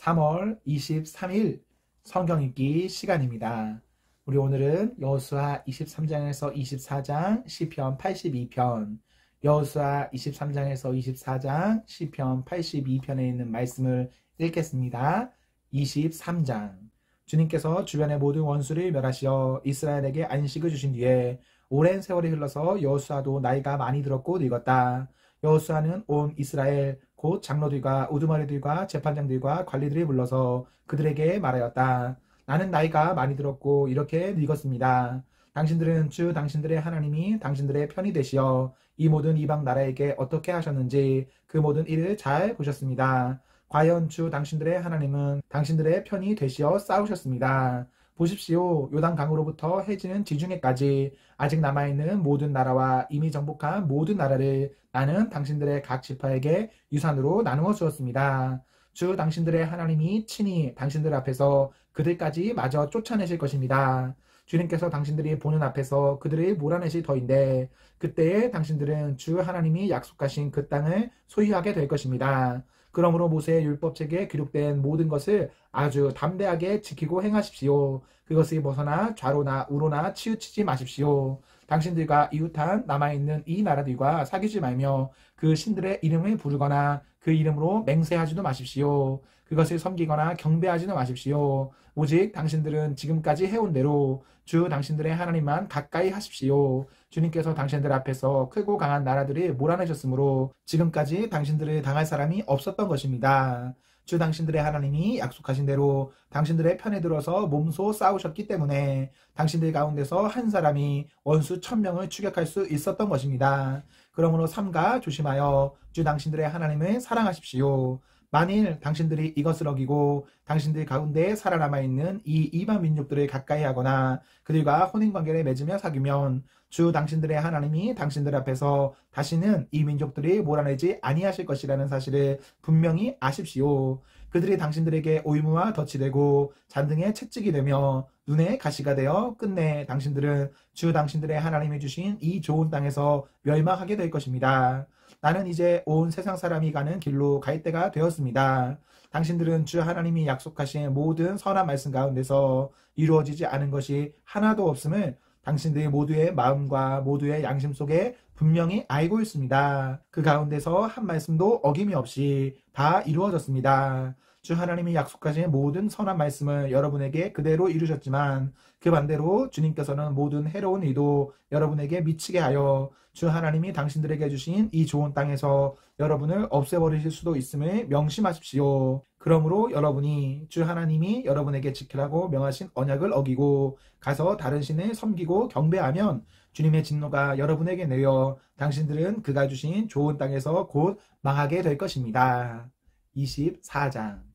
3월 23일 성경 읽기 시간입니다. 우리 오늘은 여호수아 23장에서 24장, 시편 82편, 여호수아 23장에서 24장, 시편 82편에 있는 말씀을 읽겠습니다. 23장. 주님께서 주변의 모든 원수를 멸하시어 이스라엘에게 안식을 주신 뒤에 오랜 세월이 흘러서 여호수아도 나이가 많이 들었고 늙었다. 여호수아는 온 이스라엘 곧 장로들과 우두머리들과 재판장들과 관리들을 불러서 그들에게 말하였다. 나는 나이가 많이 들었고 이렇게 늙었습니다. 당신들은 주 당신들의 하나님이 당신들의 편이 되시어 이 모든 이방 나라에게 어떻게 하셨는지 그 모든 일을 잘 보셨습니다. 과연 주 당신들의 하나님은 당신들의 편이 되시어 싸우셨습니다. 보십시오. 요단강으로부터 해지는 지중해까지 아직 남아있는 모든 나라와 이미 정복한 모든 나라를 나는 당신들의 각 지파에게 유산으로 나누어 주었습니다. 주 당신들의 하나님이 친히 당신들 앞에서 그들까지 마저 쫓아내실 것입니다. 주님께서 당신들이 보는 앞에서 그들을 몰아내실 터인데 그때에 당신들은 주 하나님이 약속하신 그 땅을 소유하게 될 것입니다. 그러므로 모세의 율법책에 기록된 모든 것을 아주 담대하게 지키고 행하십시오. 그것을 벗어나 좌로나 우로나 치우치지 마십시오. 당신들과 이웃한 남아있는 이 나라들과 사귀지 말며 그 신들의 이름을 부르거나 그 이름으로 맹세하지도 마십시오. 그것을 섬기거나 경배하지도 마십시오. 오직 당신들은 지금까지 해온 대로 주 당신들의 하나님만 가까이 하십시오. 주님께서 당신들 앞에서 크고 강한 나라들을 몰아내셨으므로 지금까지 당신들을 당할 사람이 없었던 것입니다. 주 당신들의 하나님이 약속하신 대로 당신들의 편에 들어서 몸소 싸우셨기 때문에 당신들 가운데서 한 사람이 원수 1000명을 추격할 수 있었던 것입니다. 그러므로 삼가 조심하여 주 당신들의 하나님을 사랑하십시오. 만일 당신들이 이것을 어기고 당신들 가운데 살아남아있는 이 이방 민족들을 가까이 하거나 그들과 혼인관계를 맺으며 사귀면 주 당신들의 하나님이 당신들 앞에서 다시는 이 민족들이 몰아내지 아니하실 것이라는 사실을 분명히 아십시오. 그들이 당신들에게 오이무와 덫이 되고 잔등에 채찍이 되며 눈에 가시가 되어 끝내 당신들은 주 당신들의 하나님이 주신 이 좋은 땅에서 멸망하게 될 것입니다. 나는 이제 온 세상 사람이 가는 길로 갈 때가 되었습니다. 당신들은 주 하나님이 약속하신 모든 선한 말씀 가운데서 이루어지지 않은 것이 하나도 없음을 당신들 모두의 마음과 모두의 양심 속에 분명히 알고 있습니다. 그 가운데서 한 말씀도 어김이 없이 다 이루어졌습니다. 주 하나님이 약속하신 모든 선한 말씀을 여러분에게 그대로 이루셨지만 그 반대로 주님께서는 모든 해로운 의도 여러분에게 미치게 하여 주 하나님이 당신들에게 주신 이 좋은 땅에서 여러분을 없애버리실 수도 있음을 명심하십시오. 그러므로 여러분이 주 하나님이 여러분에게 지키라고 명하신 언약을 어기고 가서 다른 신을 섬기고 경배하면 주님의 진노가 여러분에게 내려 당신들은 그가 주신 좋은 땅에서 곧 망하게 될 것입니다. 24장.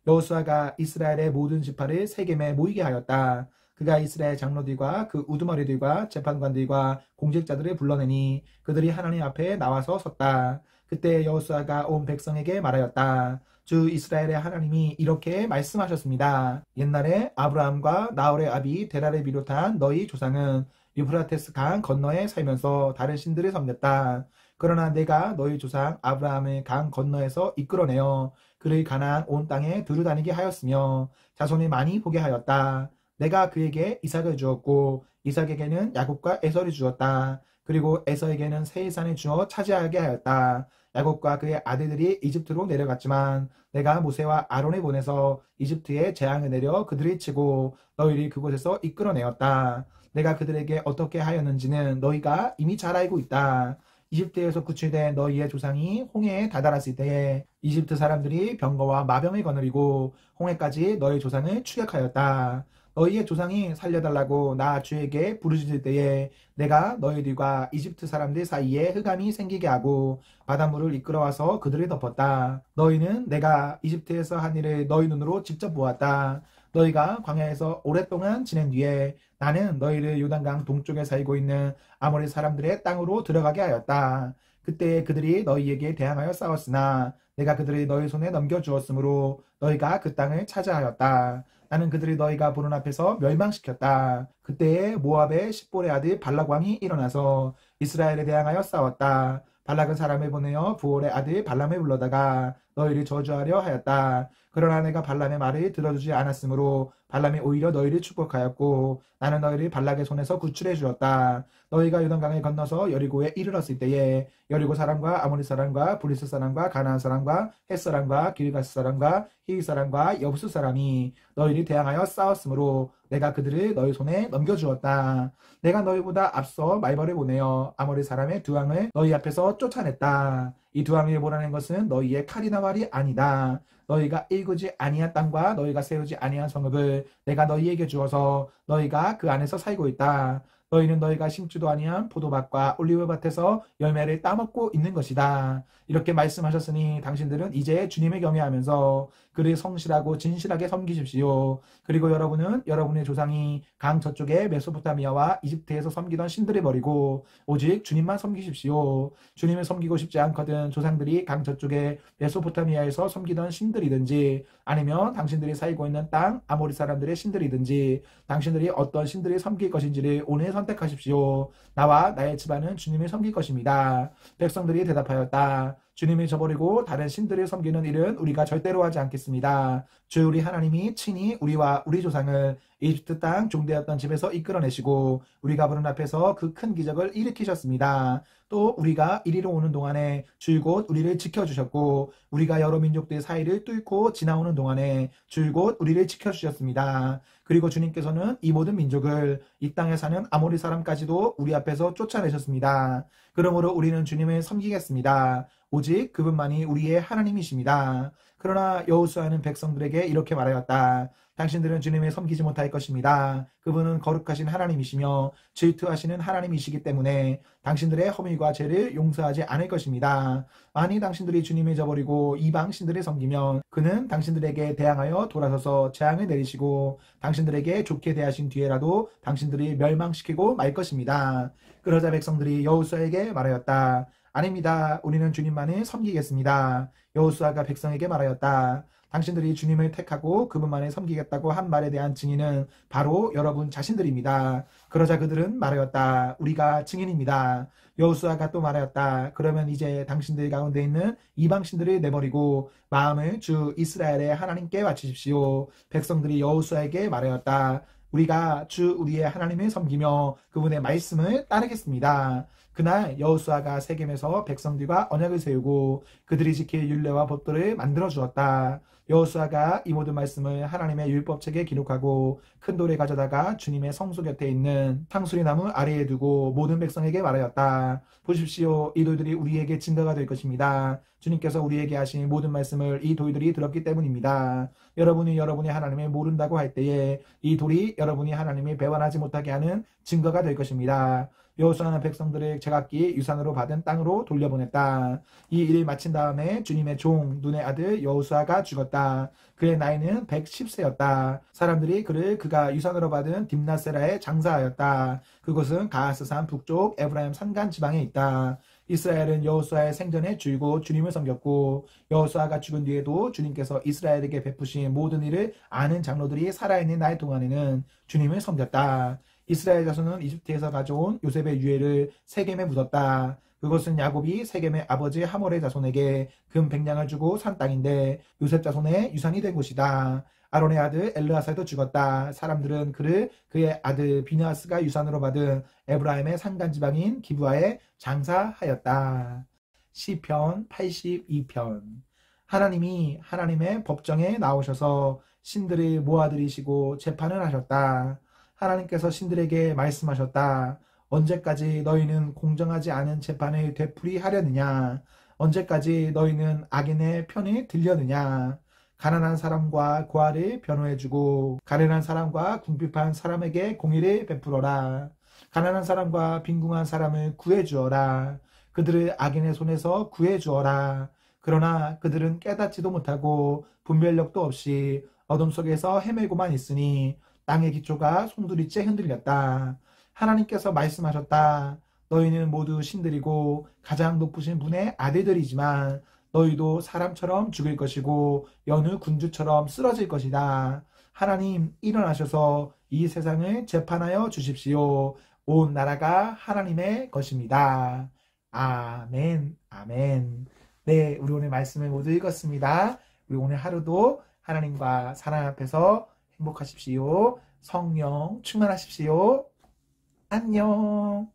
여호수아가 이스라엘의 모든 지파를 세겜에 모이게 하였다. 그가 이스라엘 장로들과 그 우두머리들과 재판관들과 공직자들을 불러내니 그들이 하나님 앞에 나와서 섰다. 그때 여호수아가 온 백성에게 말하였다. 주 이스라엘의 하나님이 이렇게 말씀하셨습니다. 옛날에 아브라함과 나홀의 아비 데라를 비롯한 너희 조상은 유프라테스 강 건너에 살면서 다른 신들을 섬겼다. 그러나 내가 너희 조상 아브라함을 강 건너에서 이끌어내어 그를 가나안 온 땅에 두루다니게 하였으며 자손을 많이 보게 하였다. 내가 그에게 이삭을 주었고 이삭에게는 야곱과 에서를 주었다. 그리고 에서에게는 세일산을 주어 차지하게 하였다. 야곱과 그의 아들들이 이집트로 내려갔지만 내가 모세와 아론을 보내서 이집트에 재앙을 내려 그들을 치고 너희를 그곳에서 이끌어내었다. 내가 그들에게 어떻게 하였는지는 너희가 이미 잘 알고 있다. 이집트에서 구출된 너희의 조상이 홍해에 다다랐을 때에 이집트 사람들이 병거와 마병을 거느리고 홍해까지 너희 조상을 추격하였다. 너희의 조상이 살려달라고 나 주에게 부르짖을 때에 내가 너희들과 이집트 사람들 사이에 흑암이 생기게 하고 바닷물을 이끌어와서 그들을 덮었다. 너희는 내가 이집트에서 한 일을 너희 눈으로 직접 보았다. 너희가 광야에서 오랫동안 지낸 뒤에 나는 너희를 요단강 동쪽에 살고 있는 아모리 사람들의 땅으로 들어가게 하였다. 그때 그들이 너희에게 대항하여 싸웠으나 내가 그들을 너희 손에 넘겨주었으므로 너희가 그 땅을 차지하였다. 나는 그들이 너희가 보는 앞에서 멸망시켰다. 그때에 모압의 십볼의 아들 발락 왕이 일어나서 이스라엘에 대항하여 싸웠다. 발락은 사람을 보내어 부올의 아들 발람을 불러다가 너희를 저주하려 하였다. 그러나 내가 발람의 말을 들어주지 않았으므로 발람이 오히려 너희를 축복하였고 나는 너희를 발락의 손에서 구출해 주었다. 너희가 요단강을 건너서 여리고에 이르렀을 때에 여리고 사람과 아모리 사람과 브리스 사람과 가나안 사람과 헷 사람과 길가스 사람과 히위 사람과 여부스 사람이 너희를 대항하여 싸웠으므로 내가 그들을 너희 손에 넘겨주었다. 내가 너희보다 앞서 말벌을 보내어 아모리 사람의 두 왕을 너희 앞에서 쫓아냈다. 이 두 왕을 몰아낸 것은 너희의 칼이나 활이 아니다. 너희가 일구지 아니한 땅과 너희가 세우지 아니한 성읍을 내가 너희에게 주어서 너희가 그 안에서 살고 있다. 너희는 너희가 심지도 아니한 포도밭과 올리브밭에서 열매를 따먹고 있는 것이다. 이렇게 말씀하셨으니 당신들은 이제 주님을 경외하면서 그를 성실하고 진실하게 섬기십시오. 그리고 여러분은 여러분의 조상이 강 저쪽에 메소포타미아와 이집트에서 섬기던 신들을 버리고 오직 주님만 섬기십시오. 주님을 섬기고 싶지 않거든 조상들이 강 저쪽에 메소포타미아에서 섬기던 신들이든지 아니면 당신들이 살고 있는 땅 아모리 사람들의 신들이든지 당신들이 어떤 신들을 섬길 것인지를 오늘 선택하십시오. 나와 나의 집안은 주님을 섬길 것입니다. 백성들이 대답하였다. 주님을 저버리고 다른 신들을 섬기는 일은 우리가 절대로 하지 않겠습니다. 주 우리 하나님이 친히 우리와 우리 조상을 이집트 땅 종되었던 집에서 이끌어내시고 우리가 보는 앞에서 그 큰 기적을 일으키셨습니다. 또 우리가 이리로 오는 동안에 줄곧 우리를 지켜주셨고 우리가 여러 민족들 사이를 뚫고 지나오는 동안에 줄곧 우리를 지켜주셨습니다. 그리고 주님께서는 이 모든 민족을 이 땅에 사는 아모리 사람까지도 우리 앞에서 쫓아내셨습니다. 그러므로 우리는 주님을 섬기겠습니다. 오직 그분만이 우리의 하나님이십니다. 그러나 여호수아는 백성들에게 이렇게 말하였다. 당신들은 주님을 섬기지 못할 것입니다. 그분은 거룩하신 하나님이시며 질투하시는 하나님이시기 때문에 당신들의 허물과 죄를 용서하지 않을 것입니다. 만일 당신들이 주님을 저버리고 이방 신들을 섬기면 그는 당신들에게 대항하여 돌아서서 재앙을 내리시고 당신들에게 좋게 대하신 뒤에라도 당신들이 멸망시키고 말 것입니다. 그러자 백성들이 여호수아에게 말하였다. 아닙니다. 우리는 주님만을 섬기겠습니다. 여호수아가 백성에게 말하였다. 당신들이 주님을 택하고 그분만을 섬기겠다고 한 말에 대한 증인은 바로 여러분 자신들입니다. 그러자 그들은 말하였다. 우리가 증인입니다. 여호수아가 또 말하였다. 그러면 이제 당신들 가운데 있는 이방신들을 내버리고 마음을 주 이스라엘의 하나님께 바치십시오. 백성들이 여호수아에게 말하였다. 우리가 주 우리의 하나님을 섬기며 그분의 말씀을 따르겠습니다. 그날 여호수아가 세겜에서 백성들과 언약을 세우고 그들이 지킬 율례와 법도를 만들어 주었다. 여호수아가 이 모든 말씀을 하나님의 율법책에 기록하고 큰 돌에 가져다가 주님의 성소 곁에 있는 상수리나무 아래에 두고 모든 백성에게 말하였다. 보십시오. 이 돌들이 우리에게 증거가 될 것입니다. 주님께서 우리에게 하신 모든 말씀을 이 돌들이 들었기 때문입니다. 여러분이 여러분의 하나님을 모른다고 할 때에 이 돌이 여러분이 하나님을 배반하지 못하게 하는 증거가 될 것입니다. 여호수아는 백성들을 제각기 유산으로 받은 땅으로 돌려보냈다. 이 일을 마친 다음에 주님의 종 눈의 아들 여호수아가 죽었다. 그의 나이는 110세였다. 사람들이 그를 그가 유산으로 받은 딥나세라에 장사하였다. 그곳은 가하스산 북쪽 에브라임 산간 지방에 있다. 이스라엘은 여호수아의 생전에 줄곧 주님을 섬겼고 여호수아가 죽은 뒤에도 주님께서 이스라엘에게 베푸신 모든 일을 아는 장로들이 살아있는 날 동안에는 주님을 섬겼다. 이스라엘 자손은 이집트에서 가져온 요셉의 유해를 세겜에 묻었다. 그것은 야곱이 세겜의 아버지 하몰의 자손에게 금 100냥을 주고 산 땅인데 요셉 자손의 유산이 된 곳이다. 아론의 아들 엘르아살도 죽었다. 사람들은 그를 그의 아들 비느하스가 유산으로 받은 에브라임의 산간지방인 기브아에 장사하였다. 시편 82편. 하나님이 하나님의 법정에 나오셔서 신들을 모아들이시고 재판을 하셨다. 하나님께서 신들에게 말씀하셨다. 언제까지 너희는 공정하지 않은 재판을 되풀이하려느냐? 언제까지 너희는 악인의 편을 들려느냐? 가난한 사람과 고아를 변호해주고 가련한 사람과 궁핍한 사람에게 공의를 베풀어라. 가난한 사람과 빈궁한 사람을 구해주어라. 그들을 악인의 손에서 구해주어라. 그러나 그들은 깨닫지도 못하고 분별력도 없이 어둠 속에서 헤매고만 있으니 땅의 기초가 송두리째 흔들렸다. 하나님께서 말씀하셨다. 너희는 모두 신들이고 가장 높으신 분의 아들들이지만 너희도 사람처럼 죽을 것이고 여느 군주처럼 쓰러질 것이다. 하나님 일어나셔서 이 세상을 재판하여 주십시오. 온 나라가 하나님의 것입니다. 아멘, 아멘. 네, 우리 오늘 말씀을 모두 읽었습니다. 우리 오늘 하루도 하나님과 사람 앞에서 행복하십시오. 성령 충만하십시오. 안녕.